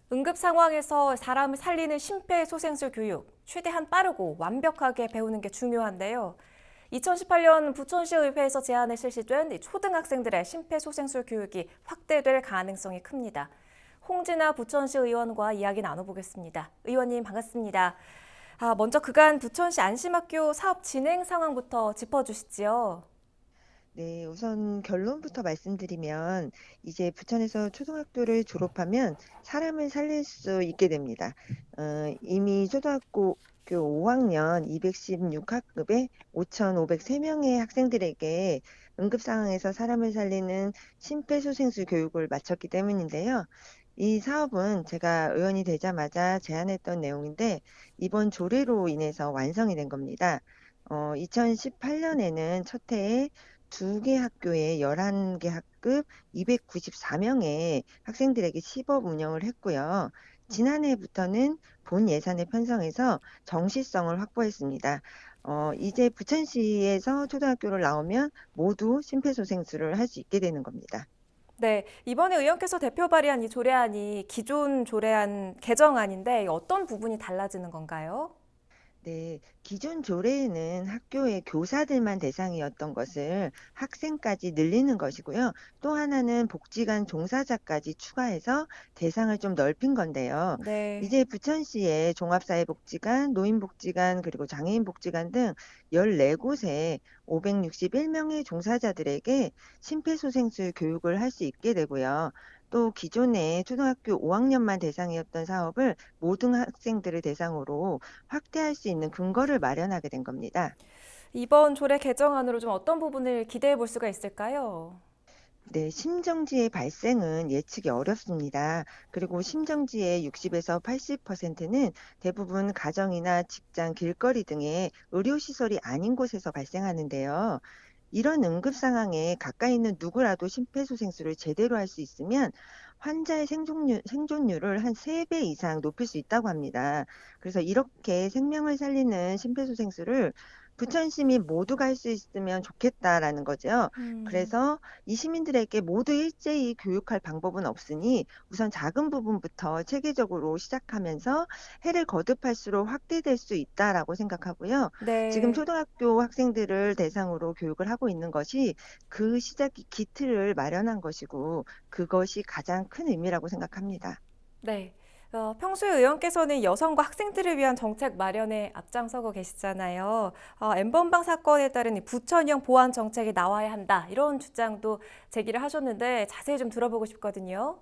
응급 상황에서 사람을 살리는 심폐소생술 교육, 최대한 빠르고 완벽하게 배우는 게 중요한데요. 2018년 부천시의회에서 제안에 실시된 이 초등학생들의 심폐소생술 교육이 확대될 가능성이 큽니다. 홍진아 부천시 의원과 이야기 나눠보겠습니다. 의원님 반갑습니다. 먼저 그간 부천시 안심학교 사업 진행 상황부터 짚어주시지요. 네, 우선 결론부터 말씀드리면 이제 부천에서 초등학교를 졸업하면 사람을 살릴 수 있게 됩니다. 이미 초등학교 5학년 216학급에 5,503명의 학생들에게 응급 상황에서 사람을 살리는 심폐소생술 교육을 마쳤기 때문인데요. 이 사업은 제가 의원이 되자마자 제안했던 내용인데 이번 조례로 인해서 완성이 된 겁니다. 2018년에는 첫 해에 2개 학교에 11개 학급 294명의 학생들에게 시범 운영을 했고요. 지난해부터는 본 예산을 편성해서 정시성을 확보했습니다. 이제 부천시에서 초등학교를 나오면 모두 심폐소생술을 할 수 있게 되는 겁니다. 네, 이번에 의원께서 대표 발의한 이 조례안이 기존 조례안 개정안인데 어떤 부분이 달라지는 건가요? 네, 기존 조례에는 학교의 교사들만 대상이었던 것을 학생까지 늘리는 것이고요. 또 하나는 복지관 종사자까지 추가해서 대상을 좀 넓힌 건데요. 네. 이제 부천시의 종합사회복지관, 노인복지관, 그리고 장애인복지관 등 14곳에 561명의 종사자들에게 심폐소생술 교육을 할 수 있게 되고요. 또 기존에 초등학교 5학년만 대상이었던 사업을 모든 학생들을 대상으로 확대할 수 있는 근거를 마련하게 된 겁니다. 이번 조례 개정안으로 좀 어떤 부분을 기대해 볼 수가 있을까요? 네, 심정지의 발생은 예측이 어렵습니다. 그리고 심정지의 60에서 80%는 대부분 가정이나 직장, 길거리 등의 의료시설이 아닌 곳에서 발생하는데요. 이런 응급 상황에 가까이 있는 누구라도 심폐소생술을 제대로 할 수 있으면 환자의 생존율을 한 3배 이상 높일 수 있다고 합니다. 그래서 이렇게 생명을 살리는 심폐소생술을 부천 시민 모두가 할 수 있으면 좋겠다라는 거죠. 그래서 이 시민들에게 모두 일제히 교육할 방법은 없으니 우선 작은 부분부터 체계적으로 시작하면서 해를 거듭할수록 확대될 수 있다라고 생각하고요. 지금 네. 초등학교 학생들을 대상으로 교육을 하고 있는 것이 그 시작 기틀을 마련한 것이고 그것이 가장 큰 의미라고 생각합니다. 네. 평소에 의원께서는 여성과 학생들을 위한 정책 마련에 앞장서고 계시잖아요. 엠번방 사건에 따른 이 부천형 보안 정책이 나와야 한다. 이런 주장도 제기를 하셨는데 자세히 좀 들어보고 싶거든요.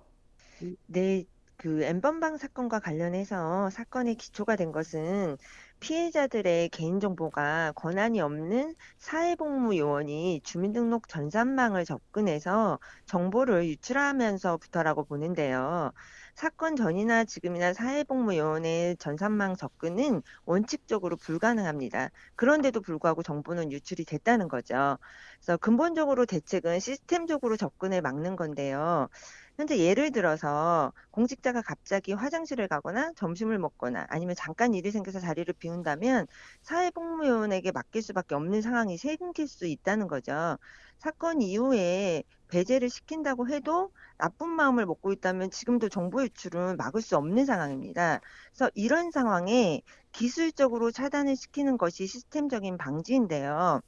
네, 그 엠번방 사건과 관련해서 사건의 기초가 된 것은 피해자들의 개인정보가 권한이 없는 사회복무요원이 주민등록 전산망을 접근해서 정보를 유출하면서부터라고 보는데요. 사건 전이나 지금이나 사회복무요원의 전산망 접근은 원칙적으로 불가능합니다. 그런데도 불구하고 정보는 유출이 됐다는 거죠. 그래서 근본적으로 대책은 시스템적으로 접근을 막는 건데요. 현재 예를 들어서 공직자가 갑자기 화장실을 가거나 점심을 먹거나 아니면 잠깐 일이 생겨서 자리를 비운다면 사회복무요원에게 맡길 수밖에 없는 상황이 생길 수 있다는 거죠. 사건 이후에 배제를 시킨다고 해도 나쁜 마음을 먹고 있다면 지금도 정보 유출은 막을 수 없는 상황입니다. 그래서 이런 상황에 기술적으로 차단을 시키는 것이 시스템적인 방지인데요.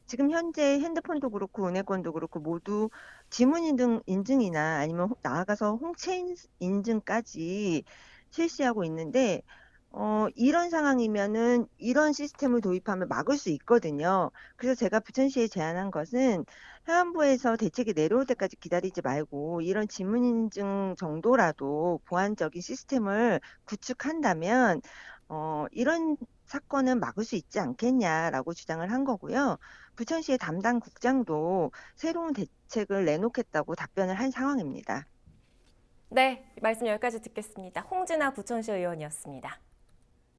지금 현재 핸드폰도 그렇고 은행권도 그렇고 모두 지문 인증이나 아니면 나아가서 홍채 인증까지 실시하고 있는데 이런 상황이면은 이런 시스템을 도입하면 막을 수 있거든요. 그래서 제가 부천시에 제안한 것은 해안부에서 대책이 내려올 때까지 기다리지 말고 이런 지문 인증 정도라도 보안적인 시스템을 구축한다면 이런 사건은 막을 수 있지 않겠냐라고 주장을 한 거고요. 부천시의 담당 국장도 새로운 대책을 내놓겠다고 답변을 한 상황입니다. 네, 말씀 여기까지 듣겠습니다. 홍진아 부천시 의원이었습니다.